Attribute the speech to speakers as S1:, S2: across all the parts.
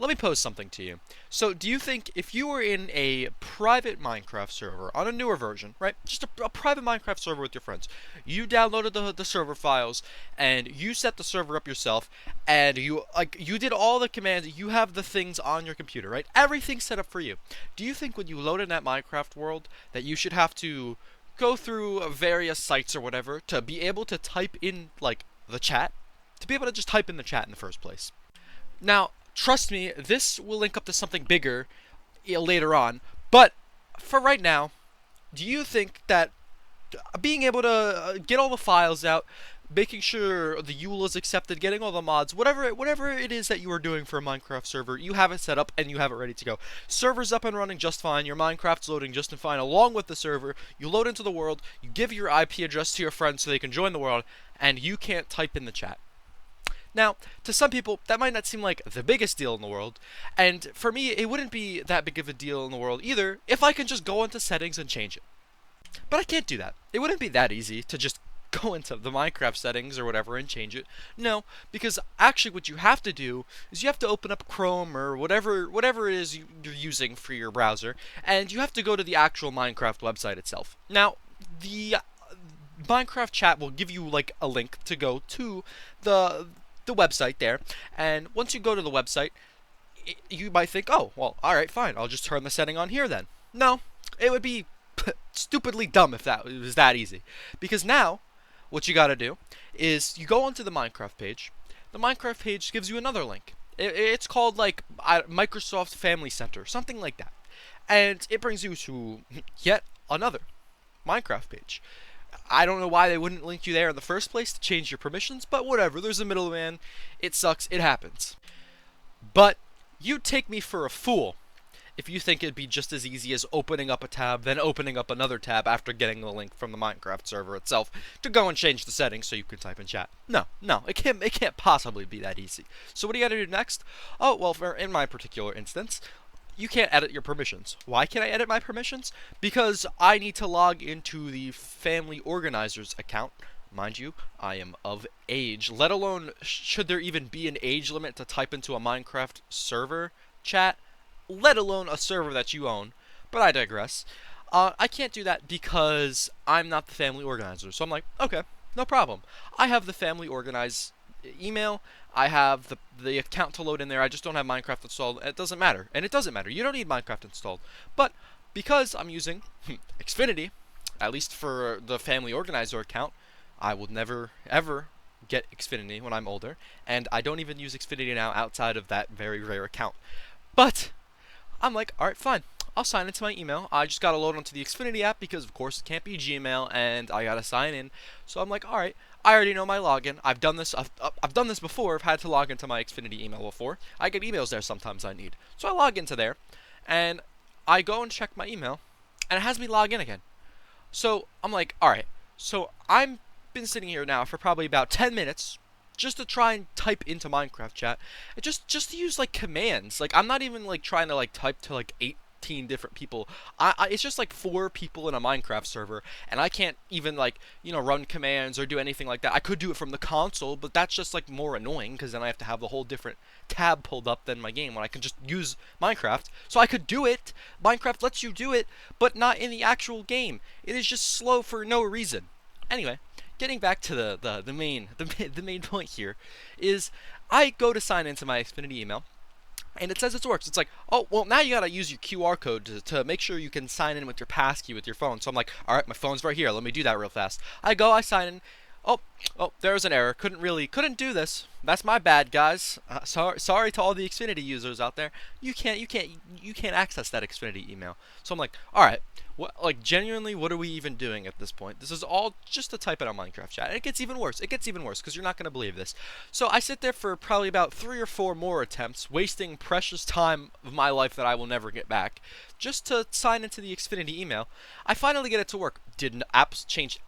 S1: let me pose something to you. So, do you think if you were in a private Minecraft server on a newer version, right? Just a private Minecraft server with your friends, you downloaded the server files and you set the server up yourself, and you did all the commands, you have the things on your computer, right? Everything's set up for you. Do you think when you load in that Minecraft world that you should have to go through various sites or whatever to be able to type in like the chat? To be able to just type in the chat in the first place. Now, trust me, this will link up to something bigger later on, but for right now, do you think that being able to get all the files out, making sure the UL is accepted, getting all the mods, whatever it is that you are doing for a Minecraft server, you have it set up and you have it ready to go. Server's up and running just fine, your Minecraft's loading just fine along with the server, you load into the world, you give your IP address to your friends so they can join the world, and you can't type in the chat. Now, to some people, that might not seem like the biggest deal in the world, and for me, it wouldn't be that big of a deal in the world either if I can just go into settings and change it. But I can't do that. It wouldn't be that easy to just go into the Minecraft settings or whatever and change it. No, because actually what you have to do is you have to open up Chrome or whatever it is you're using for your browser, and you have to go to the actual Minecraft website itself. Now, the Minecraft chat will give you like a link to go to the website there, and once you go to the website, you might think, oh, well, alright, fine, I'll just turn the setting on here then. No, it would be stupidly dumb if it was that easy. Because now, what you gotta do is you go onto the Minecraft page. The Minecraft page gives you another link. It's called like Microsoft Family Center, something like that. And it brings you to yet another Minecraft page. I don't know why they wouldn't link you there in the first place to change your permissions, but whatever, there's a middleman. It sucks, it happens. But you take me for a fool if you think it'd be just as easy as opening up a tab, then opening up another tab after getting the link from the Minecraft server itself to go and change the settings so you can type in chat. No, it can't possibly be that easy. So what do you gotta do next? Oh, well, in my particular instance, you can't edit your permissions. Why can't I edit my permissions? Because I need to log into the Family Organizers account. Mind you, I am of age, let alone should there even be an age limit to type into a Minecraft server chat, let alone a server that you own. But I digress. I can't do that because I'm not the Family Organizer. So I'm like, okay, no problem. I have the Family Organize email. I have the account to load in there. I just don't have Minecraft installed. It doesn't matter. And it doesn't matter. You don't need Minecraft installed. But because I'm using Xfinity, at least for the Family Organizer account, I will never, ever get Xfinity when I'm older. And I don't even use Xfinity now outside of that very rare account. But I'm like, alright, fine. I'll sign into my email. I just gotta load onto the Xfinity app because, of course, it can't be Gmail, and I gotta sign in. So I'm like, alright, I already know my login. I've done this. I've done this before. I've had to log into my Xfinity email before. I get emails there sometimes I need. So I log into there, and I go and check my email, and it has me log in again. So I'm like, alright. So I've been sitting here now for probably about 10 minutes just to try and type into Minecraft chat. Just to use like commands. Like I'm not even like trying to like type to like 18 different people. It's just like 4 people in a Minecraft server, and I can't even like, run commands or do anything like that. I could do it from the console, but that's just like more annoying because then I have to have the whole different tab pulled up than my game when I can just use Minecraft. So I could do it. Minecraft lets you do it, but not in the actual game. It is just slow for no reason. Anyway, getting back to the main point here is I go to sign into my Xfinity email, and it says it works. It's like, oh, well, now you gotta use your QR code to make sure you can sign in with your passkey with your phone. So I'm like, alright, my phone's right here. Let me do that real fast. I sign in. Oh, there's an error. Couldn't do this. That's my bad, guys. Sorry to all the Xfinity users out there. You can't access that Xfinity email. So I'm like, all right, genuinely, what are we even doing at this point? This is all just to type it on Minecraft chat. And it gets even worse. It gets even worse because you're not gonna believe this. So I sit there for probably about 3 or 4 more attempts, wasting precious time of my life that I will never get back, just to sign into the Xfinity email. I finally get it to work. Didn't change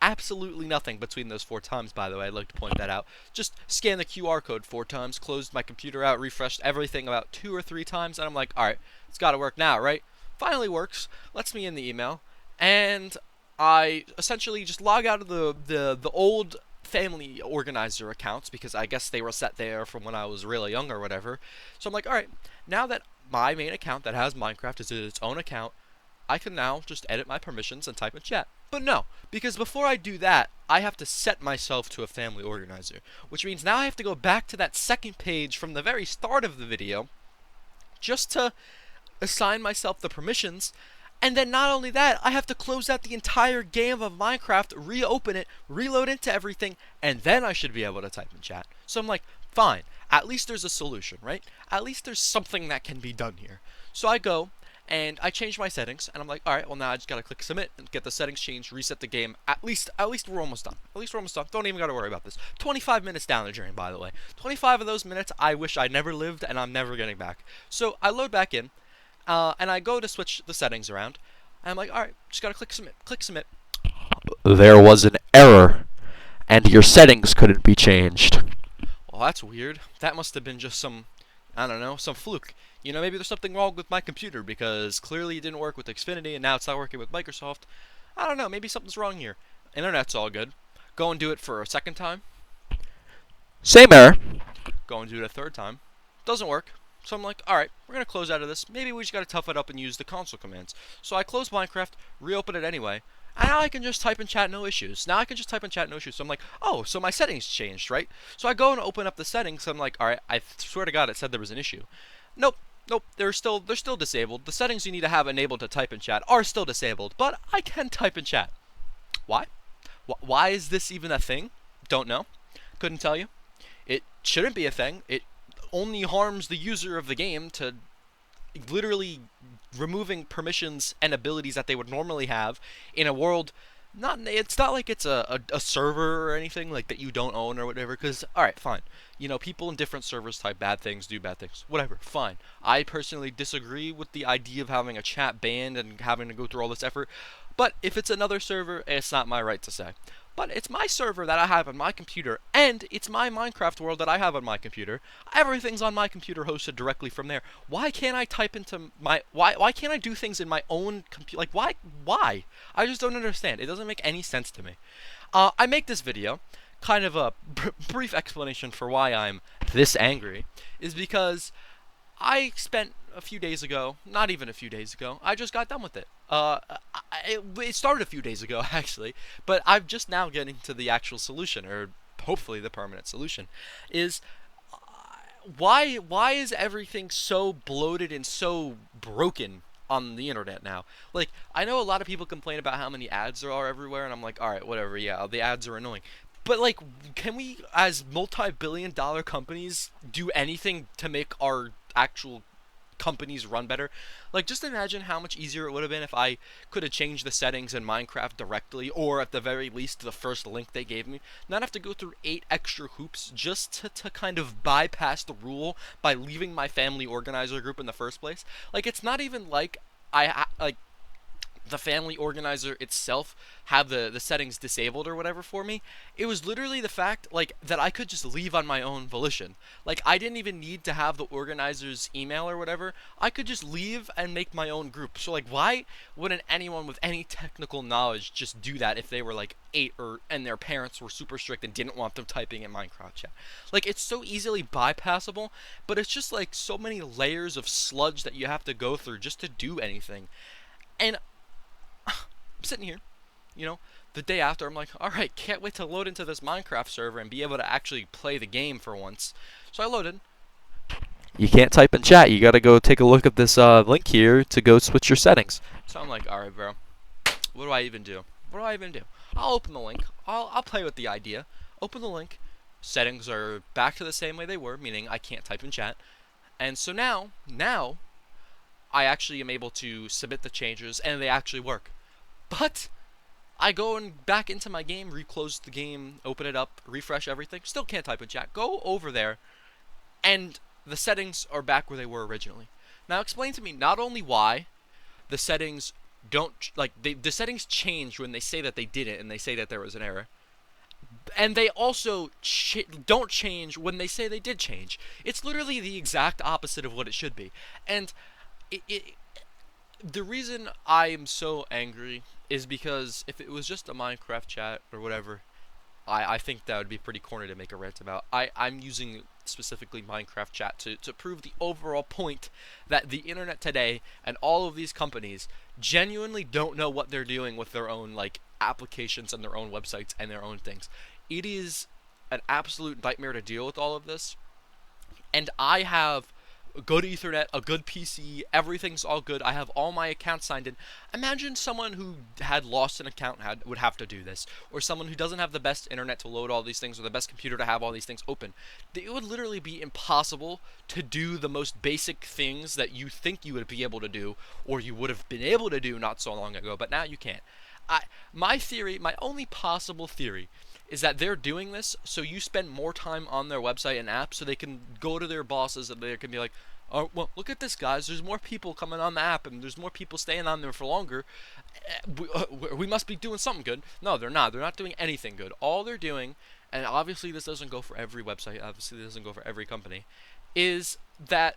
S1: absolutely nothing between those 4 times, by the way. I'd like to point that out. Just scanned the QR code 4 times, closed my computer out, refreshed everything about 2 or 3 times, and I'm like, alright, it's gotta work now, right? Finally works, lets me in the email, and I essentially just log out of the old family organizer accounts because I guess they were set there from when I was really young or whatever. So I'm like, all right, now that my main account that has Minecraft is its own account, I can now just edit my permissions and type in chat. But no, because before I do that, I have to set myself to a family organizer, which means now I have to go back to that second page from the very start of the video just to assign myself the permissions. And then not only that, I have to close out the entire game of Minecraft, reopen it, reload into everything, and then I should be able to type in chat. So I'm like, fine, at least there's a solution, right? At least there's something that can be done here. So I go and I change my settings, and I'm like, all right, well now I just gotta click submit and get the settings changed, reset the game. At least we're almost done. At least we're almost done. Don't even gotta worry about this. 25 minutes down the drain, by the way. 25 of those minutes I wish I never lived, and I'm never getting back. So I load back in. And I go to switch the settings around, and I'm like, alright, just gotta click submit, click submit.
S2: There was an error, and your settings couldn't be changed.
S1: Well, that's weird. That must have been just some, I don't know, some fluke. You know, maybe there's something wrong with my computer, because clearly it didn't work with Xfinity, and now it's not working with Microsoft. I don't know, maybe something's wrong here. Internet's all good. Go and do it for a second time.
S2: Same error.
S1: Go and do it a third time. Doesn't work. So I'm like, alright, we're going to close out of this. Maybe we just got to tough it up and use the console commands. So I close Minecraft, reopen it anyway, and now I can just type in chat, no issues. Now I can just type in chat, no issues. So I'm like, oh, so my settings changed, right? So I go and open up the settings. So I'm like, alright, I swear to God it said there was an issue. Nope, they're still disabled. The settings you need to have enabled to type in chat are still disabled, but I can type in chat. Why? Why is this even a thing? Don't know. Couldn't tell you. It shouldn't be a thing. It only harms the user of the game to literally removing permissions and abilities that they would normally have in a world. It's not like it's a server or anything like that you don't own or whatever, because alright, fine, you know, people in different servers type bad things, do bad things, whatever, fine. I personally disagree with the idea of having a chat banned and having to go through all this effort, but if it's another server, it's not my right to say. But it's my server that I have on my computer, and it's my Minecraft world that I have on my computer. Everything's on my computer hosted directly from there. Why can't I type into my... Why can't I do things in my own computer? Like, why? I just don't understand. It doesn't make any sense to me. I make this video, kind of a brief explanation for why I'm this angry, is because I spent a few days ago, not even a few days ago, I just got done with it. It started a few days ago, actually, but I'm just now getting to the actual solution, or hopefully the permanent solution, is why is everything so bloated and so broken on the internet now? Like, I know a lot of people complain about how many ads there are everywhere, and I'm like, alright, whatever, yeah, the ads are annoying. But, like, can we, as multi-billion-dollar companies, do anything to make our actual companies run better? Like, just imagine how much easier it would have been if I could have changed the settings in Minecraft directly, or at the very least the first link they gave me, not have to go through 8 extra hoops just to kind of bypass the rule by leaving my family organizer group in the first place. Like, it's not even like the family organizer itself have the settings disabled or whatever for me. It was literally the fact, like, that I could just leave on my own volition. Like, I didn't even need to have the organizer's email or whatever. I could just leave and make my own group. So, like, why wouldn't anyone with any technical knowledge just do that if they were, like, 8 and their parents were super strict and didn't want them typing in Minecraft chat? Like, it's so easily bypassable, but it's just, like, so many layers of sludge that you have to go through just to do anything. And I'm sitting here, you know, the day after, I'm like, alright, can't wait to load into this Minecraft server and be able to actually play the game for once. So I loaded.
S2: You can't type in chat. You gotta go take a look at this link here to go switch your settings.
S1: So I'm like, alright, bro, what do I even do? What do I even do? I'll open the link. I'll play with the idea. Open the link. Settings are back to the same way they were, meaning I can't type in chat. And so now, I actually am able to submit the changes, and they actually work. But I go back into my game, reclose the game, open it up, refresh everything, still can't type in chat. Go over there, and the settings are back where they were originally. Now explain to me not only why the settings don't, like, the settings change when they say that they didn't, and they say that there was an error. And they also don't change when they say they did change. It's literally the exact opposite of what it should be. And the reason I am so angry is because if it was just a Minecraft chat or whatever, I think that would be pretty corny to make a rant about. I'm using specifically Minecraft chat to prove the overall point that the internet today and all of these companies genuinely don't know what they're doing with their own like applications and their own websites and their own things. It is an absolute nightmare to deal with all of this, and I have a good Ethernet, a good PC, everything's all good. I have all my accounts signed in. Imagine someone who had lost an account would have to do this, or someone who doesn't have the best internet to load all these things, or the best computer to have all these things open. It would literally be impossible to do the most basic things that you think you would be able to do, or you would have been able to do not so long ago, but now you can't. My theory, my only possible theory, is that they're doing this so you spend more time on their website and app so they can go to their bosses and they can be like, oh, well, look at this, guys. There's more people coming on the app and there's more people staying on there for longer. We must be doing something good. No, they're not. They're not doing anything good. All they're doing, and obviously this doesn't go for every website, obviously this doesn't go for every company, is that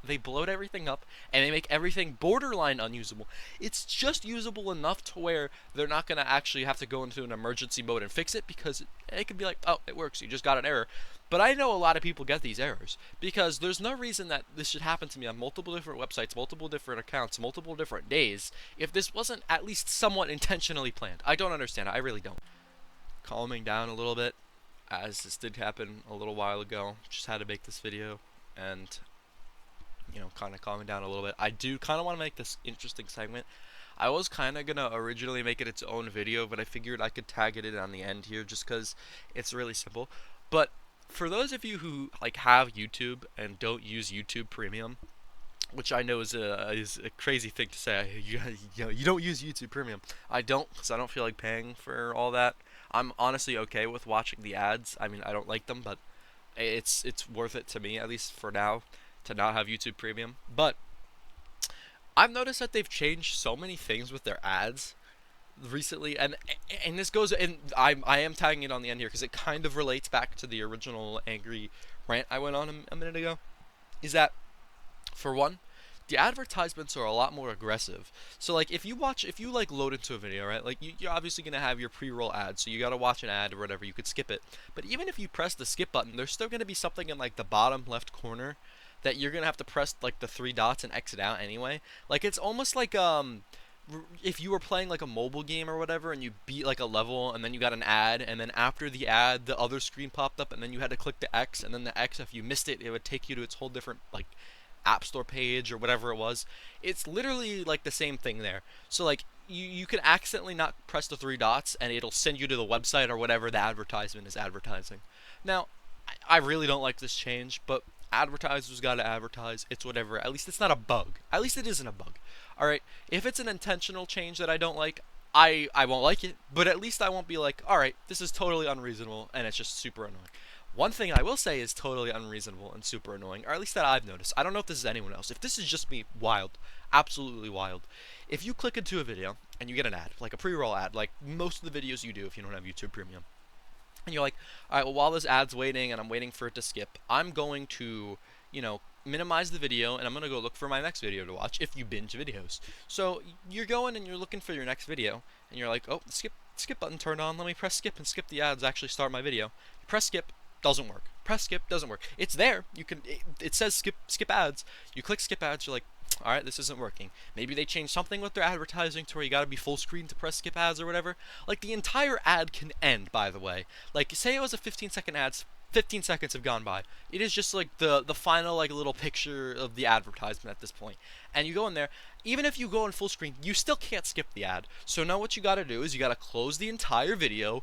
S1: they bloat everything up and they make everything borderline unusable. It's just usable enough to where they're not going to actually have to go into an emergency mode and fix it, because it could be like, oh, it works, you just got an error. But I know a lot of people get these errors because there's no reason that this should happen to me on multiple different websites, multiple different accounts, multiple different days if this wasn't at least somewhat intentionally planned. I don't understand it. I really don't. Calming down a little bit, as this did happen a little while ago. Just had to make this video and kind of calming down a little bit. I do kind of want to make this interesting segment. I was kind of gonna originally make it its own video, but I figured I could tag it in on the end here just because it's really simple. But for those of you who like have YouTube and don't use YouTube Premium, which I know is a crazy thing to say. You don't use YouTube Premium. I don't, because I don't feel like paying for all that. I'm honestly okay with watching the ads. I mean, I don't like them, but it's worth it to me, at least for now, to not have YouTube Premium. But I've noticed that they've changed so many things with their ads recently, and this goes, and I am tagging it on the end here because it kind of relates back to the original angry rant I went on a minute ago. Is that, for one, the advertisements are a lot more aggressive. So like if you like load into a video, right? Like you're obviously gonna have your pre-roll ad, so you gotta watch an ad or whatever. You could skip it, but even if you press the skip button, there's still gonna be something in like the bottom left corner that you're gonna have to press like the three dots and exit out anyway. Like it's almost like if you were playing like a mobile game or whatever and you beat like a level and then you got an ad, and then after the ad the other screen popped up and then you had to click the X, and then the X, if you missed it, it would take you to its whole different like app store page or whatever it was. It's literally like the same thing there. So like you can accidentally not press the three dots and it'll send you to the website or whatever the advertisement is advertising. Now I really don't like this change, but advertisers gotta advertise. It's whatever. At least it's not a bug. At least it isn't a bug. Alright, if it's an intentional change that I don't like, I won't like it, but at least I won't be like, alright, this is totally unreasonable and it's just super annoying. One thing I will say is totally unreasonable and super annoying, or at least that I've noticed. I don't know if this is anyone else. If this is just me, wild. Absolutely wild. If you click into a video and you get an ad, like a pre-roll ad, like most of the videos you do if you don't have YouTube Premium, and you're like, alright, well, while this ad's waiting and I'm waiting for it to skip, I'm going to, minimize the video and I'm going to go look for my next video to watch if you binge videos. So you're going and you're looking for your next video, and you're like, oh, skip button turned on, let me press skip and skip the ads, actually start my video. You press skip, doesn't work. Press skip, doesn't work. It's there. It says skip ads. You click skip ads, you're like, alright, this isn't working. Maybe they changed something with their advertising to where you gotta be full screen to press skip ads or whatever. Like, the entire ad can end, by the way. Like, say it was a 15-second ad, 15 seconds have gone by. It is just like the final like little picture of the advertisement at this point. And you go in there, even if you go in full screen, you still can't skip the ad. So now what you gotta do is you gotta close the entire video,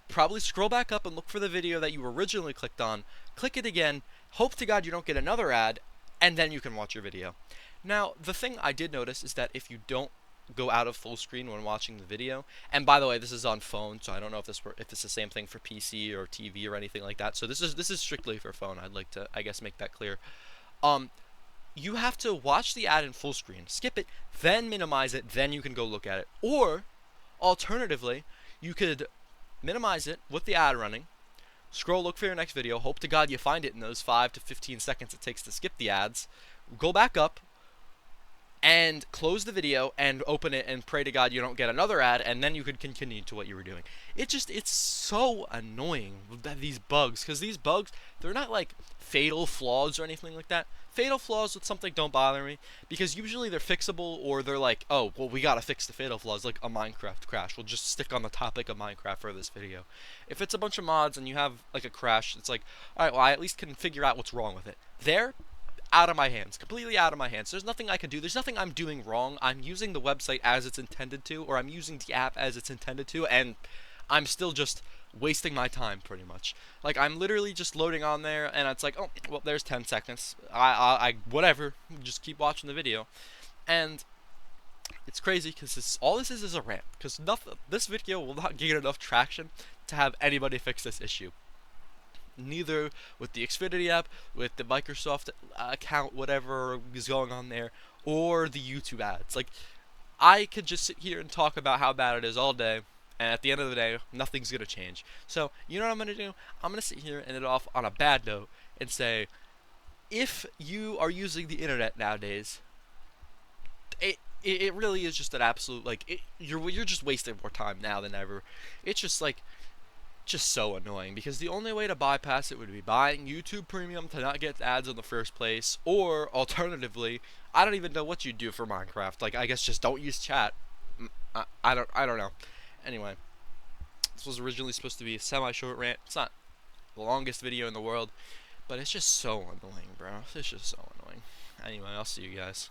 S1: probably scroll back up and look for the video that you originally clicked on, click it again, hope to God you don't get another ad, and then you can watch your video. Now, the thing I did notice is that if you don't go out of full screen when watching the video, and by the way, this is on phone, so I don't know if it's the same thing for PC or TV or anything like that. So this is strictly for phone. I'd like to, I guess, make that clear. You have to watch the ad in full screen, skip it, then minimize it, then you can go look at it. Or alternatively, you could minimize it with the ad running, scroll, look for your next video, hope to God you find it in those 5 to 15 seconds it takes to skip the ads, go back up, and close the video and open it and pray to God you don't get another ad, and then you could continue to what you were doing. It's so annoying that these bugs, because these bugs, they're not like fatal flaws or anything like that. Fatal flaws with something don't bother me, because usually they're fixable, or they're like, oh, well, we gotta fix the fatal flaws, like a Minecraft crash. We'll just stick on the topic of Minecraft for this video. If it's a bunch of mods and you have like a crash, it's like, all right, well, I at least can figure out what's wrong with it. There, out of my hands, completely out of my hands. There's nothing I can do. There's nothing I'm doing wrong. I'm using the website as it's intended to, or I'm using the app as it's intended to, and I'm still just wasting my time pretty much. Like, I'm literally just loading on there, and it's like, oh, well, there's 10 seconds. I whatever, just keep watching the video, and it's crazy because all this is a rant. Because this video will not get enough traction to have anybody fix this issue. Neither with the Xfinity app, with the Microsoft account, whatever is going on there, or the YouTube ads. Like, I could just sit here and talk about how bad it is all day, and at the end of the day, nothing's gonna change. So, you know what I'm gonna do? I'm gonna sit here and end it off on a bad note and say, if you are using the internet nowadays, it really is just an absolute, like, you're just wasting more time now than ever. It's just like, just so annoying, because the only way to bypass it would be buying YouTube Premium to not get ads in the first place, or alternatively, I don't even know what you'd do for Minecraft. Like, I guess just don't use chat. I don't know. Anyway, this was originally supposed to be a semi-short rant. It's not the longest video in the world, but it's just so annoying, bro. It's just so annoying. Anyway, I'll see you guys.